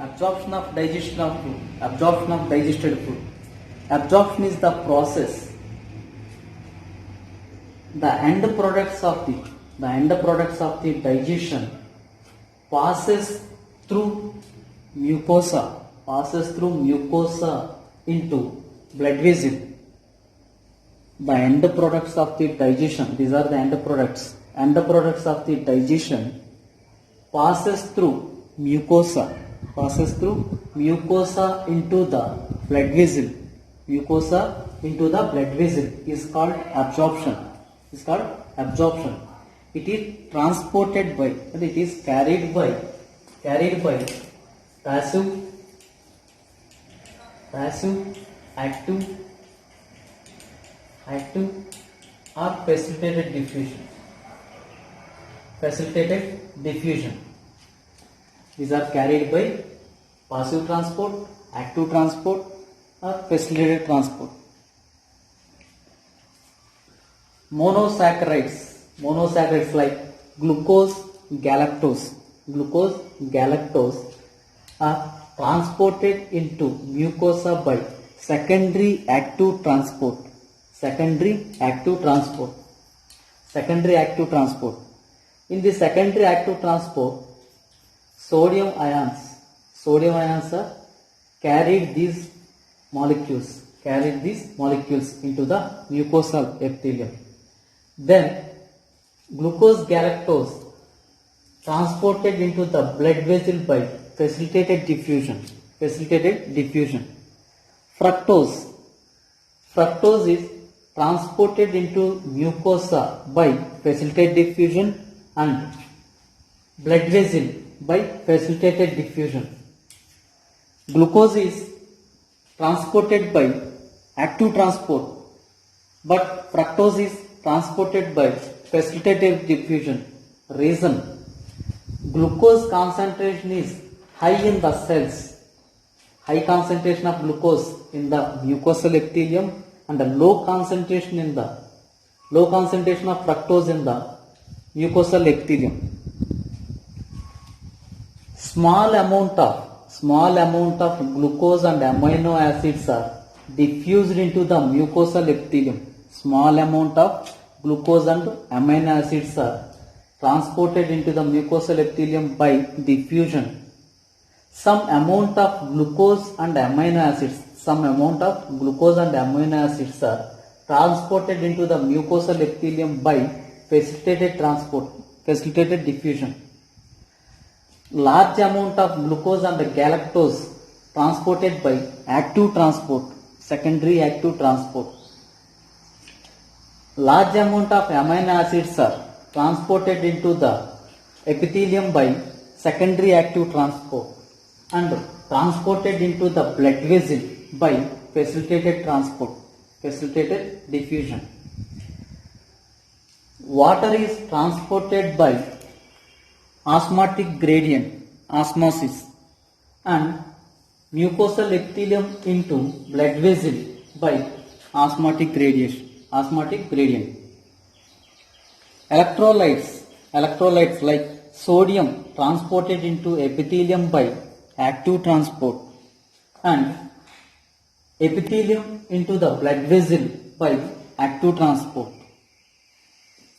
Absorption of digestion of food. Absorption of digested food. Absorption is the process. The end products of the digestion passes through mucosa into blood vessel. The end products of the digestion, these are the end products of the digestion passes through mucosa into the blood vessel. Mucosa into the blood vessel is called absorption. It is transported by, and it is carried by passive, active or facilitated diffusion. These are carried by passive transport, active transport or facilitated transport. Monosaccharides like glucose, galactose are transported into mucosa by secondary active transport. In the secondary active transport, sodium ions are carried these molecules into the mucosal epithelium. Then glucose galactose transported into the blood vessel by facilitated diffusion. Fructose is transported into mucosa by facilitated diffusion and blood vessel by facilitated diffusion. Glucose is transported by active transport, but fructose is transported by facilitated diffusion. Reason: glucose concentration is high in the cells. High concentration of glucose in the mucosal epithelium and a low concentration of fructose in the mucosal epithelium. Small amount of glucose and amino acids are diffused into the mucosal epithelium. Small amount of glucose and amino acids are transported into the mucosal epithelium by diffusion. Some amount of glucose and amino acids are transported into the mucosal epithelium by facilitated diffusion. Large amount of glucose and galactose transported by active transport, secondary active transport. Large amount of amino acids are transported into the epithelium by secondary active transport and transported into the blood vessel by facilitated diffusion. Water is transported by osmotic gradient, osmosis, and mucosal epithelium into blood vessel by osmotic gradient. Electrolytes like sodium transported into epithelium by active transport and epithelium into the blood vessel by active transport.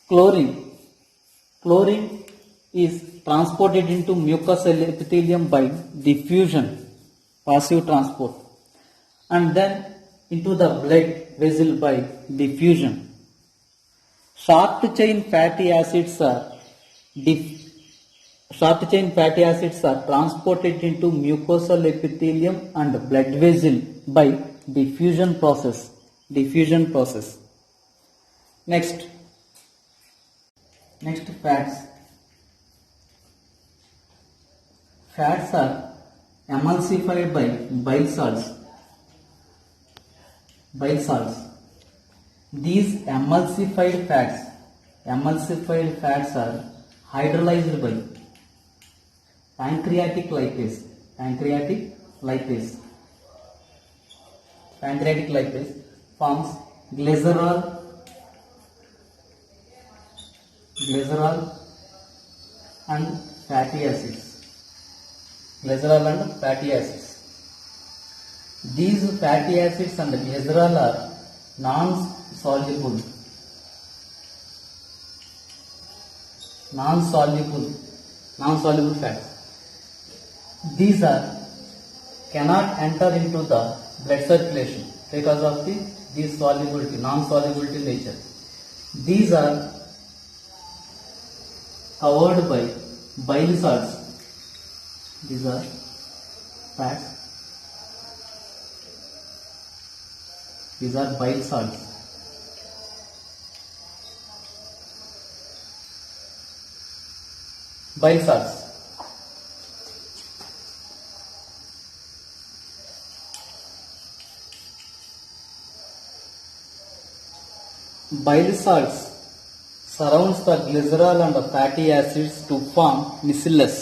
Chlorine is transported into mucosal epithelium by diffusion, passive transport, and then into the blood vessel by diffusion. Short chain fatty acids are transported into mucosal epithelium and blood vessel by diffusion process. Next fats. Fats are emulsified by bile salts. These emulsified fats are hydrolyzed by pancreatic lipase. Pancreatic lipase forms glycerol and fatty acids. Glycerol and fatty acids. These fatty acids and glycerol are non-soluble fats. These are cannot enter into the blood circulation because of this solubility, non-solubility nature. These are covered by bile salts. These are fats. These are bile salts. Bile salts. Bile salts surrounds the glycerol and the fatty acids to form micelles.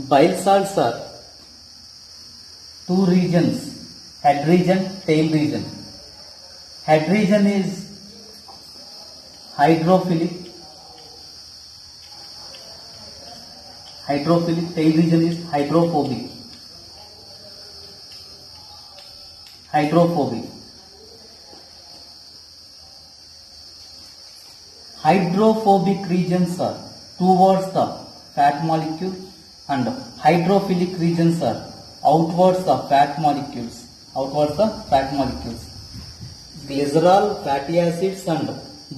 Bile salts are two regions, head region, tail region. Head region is hydrophilic, tail region is hydrophobic. Hydrophobic regions are towards the fat molecule and hydrophilic regions are outwards the fat molecules. Glycerol, fatty acids and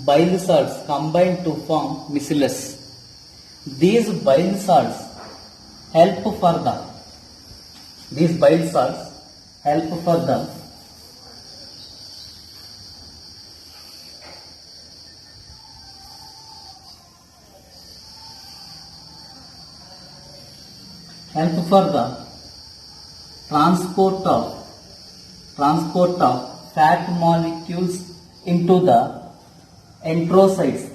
bile salts combine to form micelles. These bile salts help for the transport of fat molecules into the enterocytes.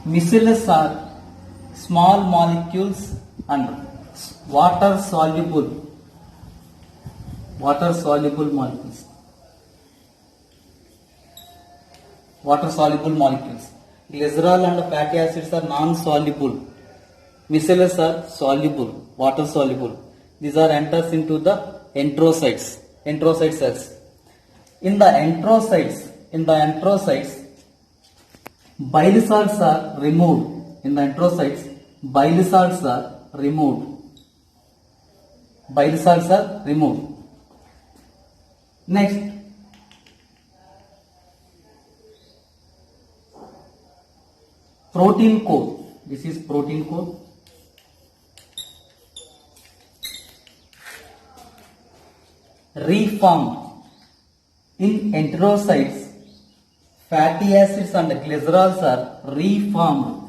Micelles are small molecules and water soluble molecules. Glycerol and fatty acids are non-soluble. Micelles are soluble, water soluble. These are enters into the enterocytes cells. In the enterocytes, bile salts are removed. Next, protein core. This is protein core. Reformed in enterocytes. Fatty acids and glycerols are reformed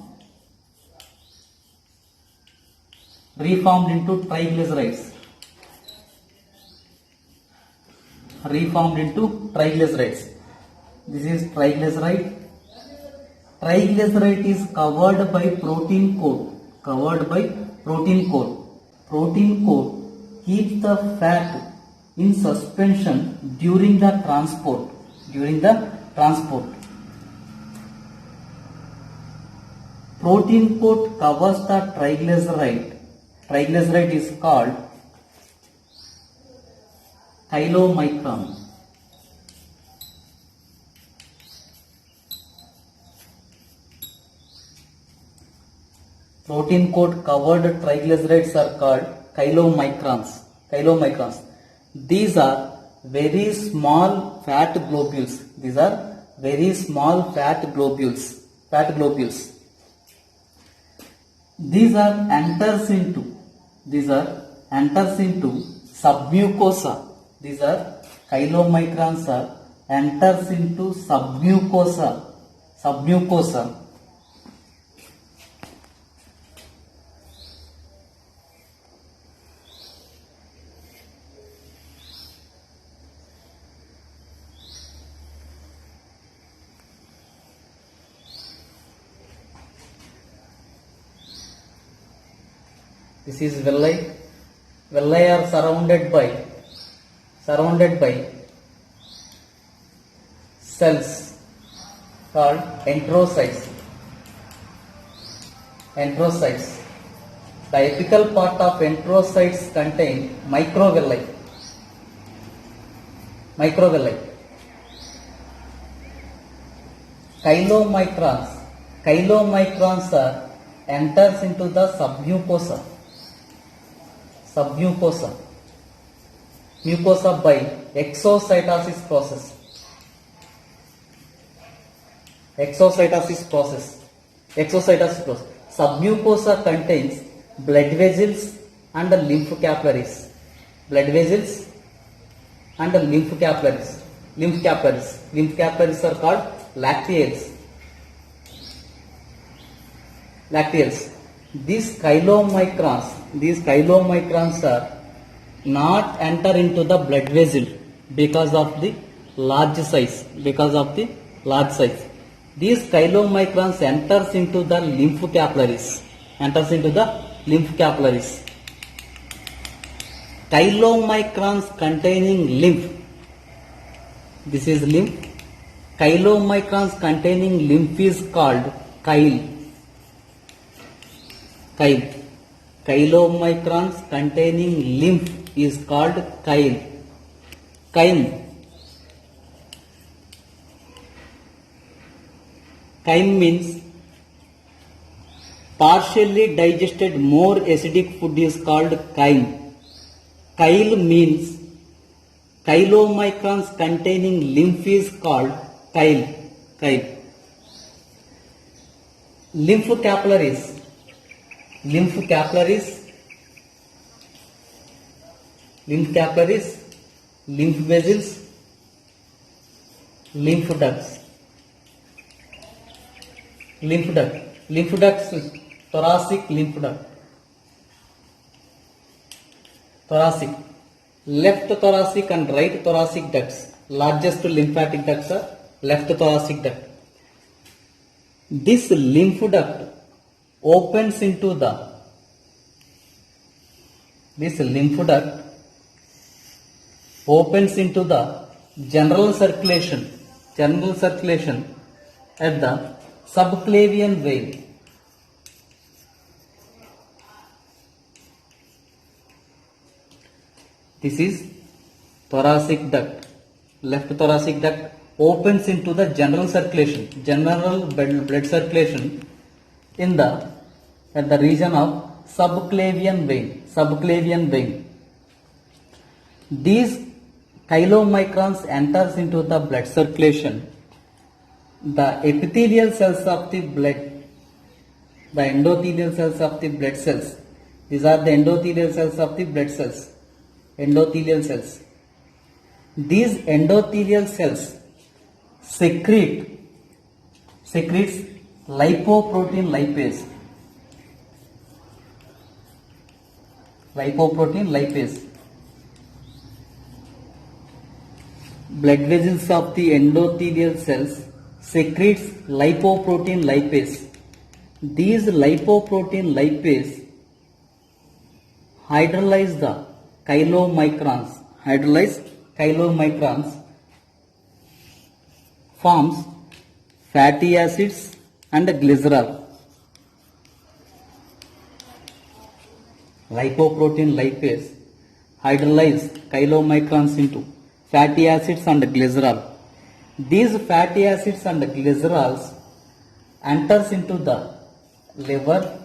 into triglycerides. This is triglyceride. Triglyceride is covered by protein core. Protein core keeps the fat in suspension during the transport. Protein core covers the triglyceride. Triglyceride is called chylomicron. Protein coat covered triglycerides are called chylomicrons. These are very small fat globules. These are enters into submucosa. These are chylomicrons are enters into submucosa. This is villi. Villi are surrounded by cells. called enterocytes. Enterocytes. The apical part of enterocytes contain microvilli. Microvilli. Chylomicrons. Chylomicrons are enters into the submucosa. Submucosa. Mucosa by exocytosis process. Exocytosis process. Exocytosis process. Submucosa contains blood vessels and lymph capillaries. Blood vessels and lymph capillaries. Lymph capillaries. Lymph capillaries are called lacteals. Lacteals. These chylomicrons are not enter into the blood vessel because of the large size. Because of the large size. These chylomicrons enters into the lymph capillaries. Enters into the lymph capillaries. Chylomicrons containing lymph. This is lymph. Chylomicrons containing lymph is called chyle. Chyle. Chylomicrons containing lymph is called chyle. Chyme. Chyme means partially digested more acidic food is called chyme. Chyle means chylomicrons containing lymph is called chyle. Chyle. Lymph capillaries. Lymph capillaries. Lymph capillaries. Lymph vessels. Lymph ducts. Lymph duct. Lymph ducts. Thoracic lymph duct. Thoracic. Left thoracic and right thoracic ducts. Largest lymphatic ducts are left thoracic duct. This lymph duct opens into the general circulation at the subclavian vein. This is thoracic duct. Left thoracic duct opens into the general blood circulation at the region of subclavian vein. These chylomicrons enters into the blood circulation. The epithelial cells of the blood, the endothelial cells of the blood cells. These are the endothelial cells of the blood cells. Endothelial cells. These endothelial cells secretes lipoprotein lipase. Blood vessels of the endothelial cells secretes lipoprotein lipase. These lipoprotein lipase hydrolyze the chylomicrons. Forms fatty acids and glycerol. Lipoprotein lipase hydrolyze chylomicrons into fatty acids and glycerol. These fatty acids and glycerols enters into the liver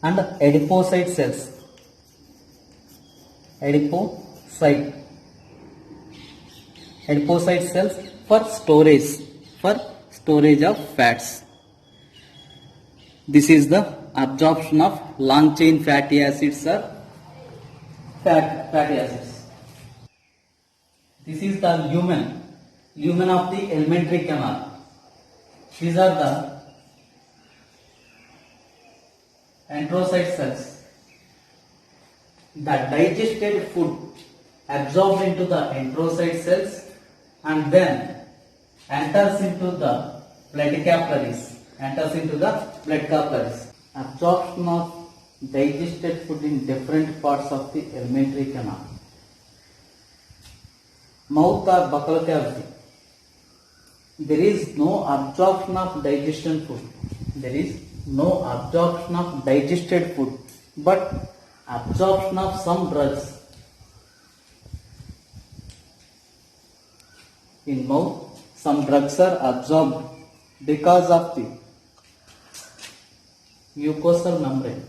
and adipocyte cells. Adipocyte cells for storage of fats. This is the absorption of long chain fatty acids or fatty acids. This is the lumen of the alimentary canal. These are the enterocyte cells. The digested food absorbed into the enterocyte cells and then enters into the blood capillaries. Absorption of digested food in different parts of the alimentary canal. Mouth or buccal cavity. there is no absorption of digestion food. There is no absorption of digested food, but absorption of some drugs in mouth. Some drugs are absorbed because of the mucosal membrane.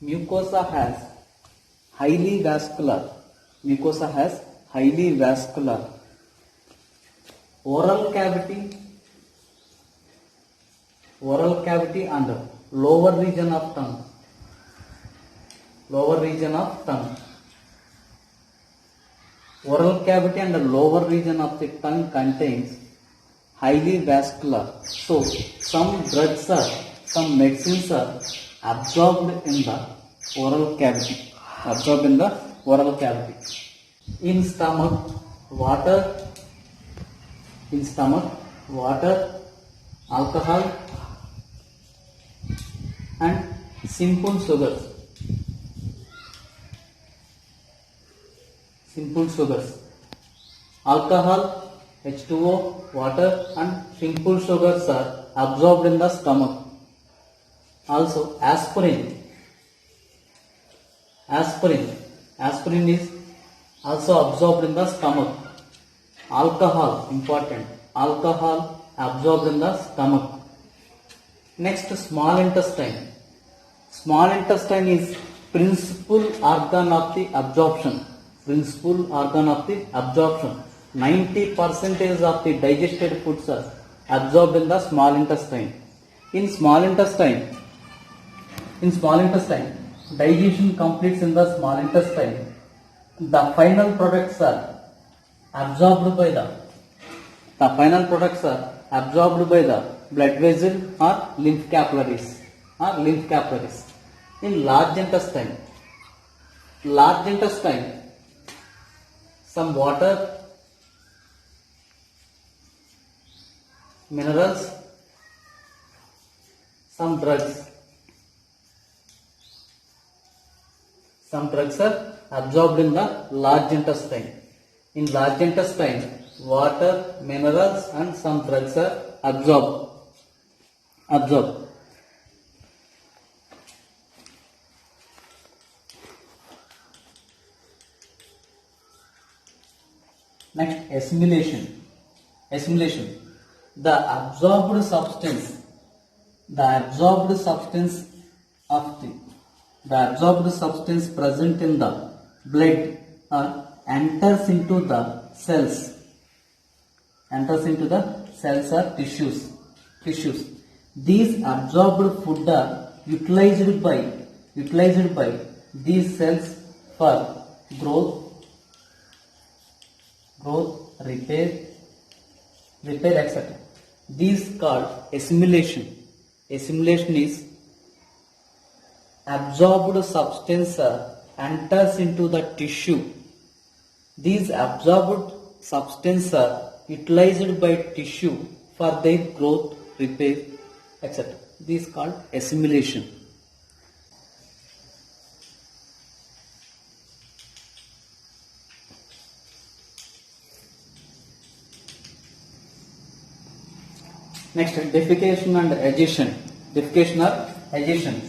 Mucosa has highly vascular. Mucosa has highly vascular oral cavity and lower region of tongue. Lower region of tongue. Oral cavity and the lower region of the tongue contains highly vascular. So some drugs are, some medicines are absorbed in the oral cavity. Absorbed in the oral cavity. In stomach, water. In stomach, water, alcohol, and simple sugars. Simple sugars. Alcohol, H2O, water, and simple sugars are absorbed in the stomach. Also, aspirin. Aspirin is also absorbed in the stomach. Alcohol, important. Alcohol absorbed in the stomach. Next, small intestine. Small intestine is principal organ of the absorption. Principal organ of the absorption. 90% of the digested foods are absorbed in the small intestine. In small intestine, digestion completes in the small intestine. The final products are absorbed by the blood vessel or lymph capillaries. In large intestine, some water, minerals, some drugs. Some drugs are absorbed in the large intestine. In large intestine, water, minerals, and some drugs are absorbed. Next, assimilation. The absorbed substance present in the blood enters into the cells or tissues. These absorbed food are utilized by these cells for growth, repair, etc. These called assimilation. Assimilation is absorbed substance enters into the tissue. These absorbed substance are utilized by tissue for their growth, repair, etc. This is called assimilation. Next, defecation and egestion. Defecation or egestion.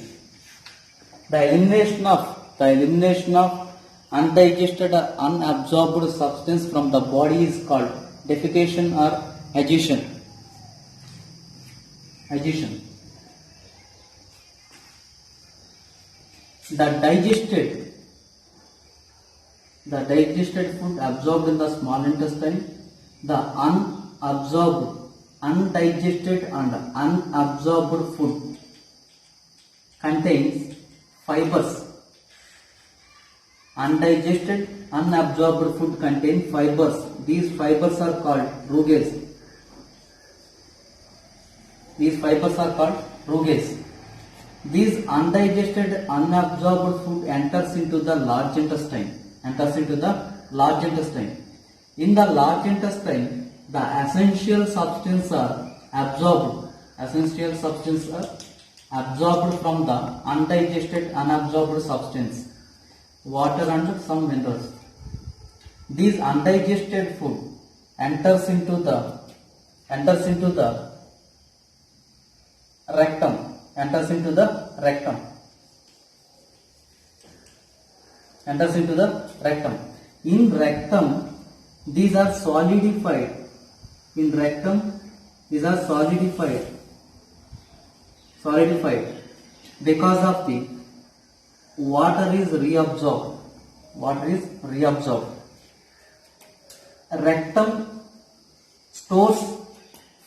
The elimination of undigested or unabsorbed substance from the body is called defecation or egestion. The digested food absorbed in the small intestine, the undigested and unabsorbed food contains fibers. Undigested, unabsorbed food contains fibers. These fibers are called rugates. These undigested, unabsorbed food enters into the large intestine. In the large intestine, the essential substances are absorbed. From the undigested, unabsorbed substance, water and some minerals. These undigested food enters into the rectum, enters into the rectum, enters into the rectum. In rectum, these are solidified. In rectum, these are solidified because of the water is reabsorbed. Water is reabsorbed. Rectum stores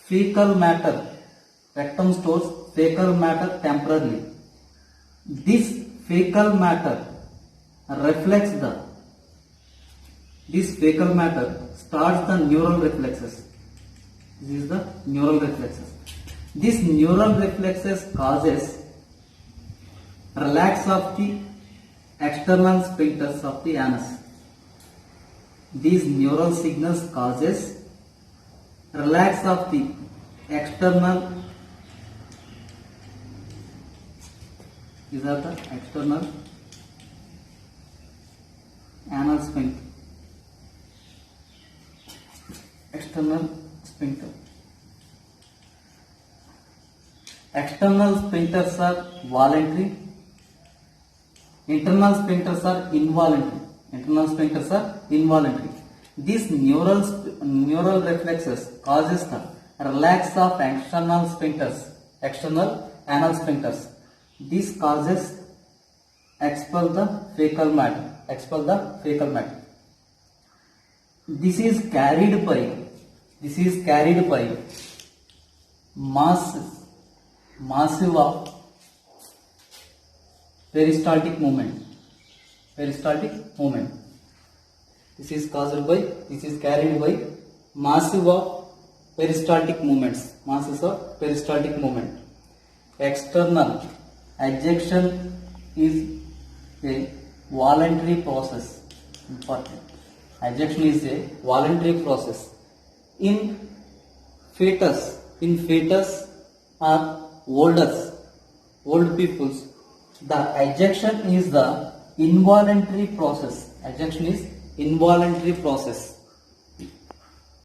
fecal matter. Rectum stores fecal matter temporarily. This fecal matter reflects this fecal matter starts the neural reflexes. This is the neural reflexes. This neural reflexes causes relax of the external sphincters of the anus. These neural signals causes relax of the external, these are the external anal sphincter, external sphincter. External sphincters are voluntary, internal sphincters are involuntary. Internal sphincters are involuntary. These neural reflexes causes the relax of external sphincters, external anal sphincters. This causes expel the fecal matter. This is carried by massive of peristaltic movement. This is carried by massive of peristaltic movements. External ejection is a voluntary process. Important. Ejection is a voluntary process. In fetus or old peoples, the ejection is the involuntary process.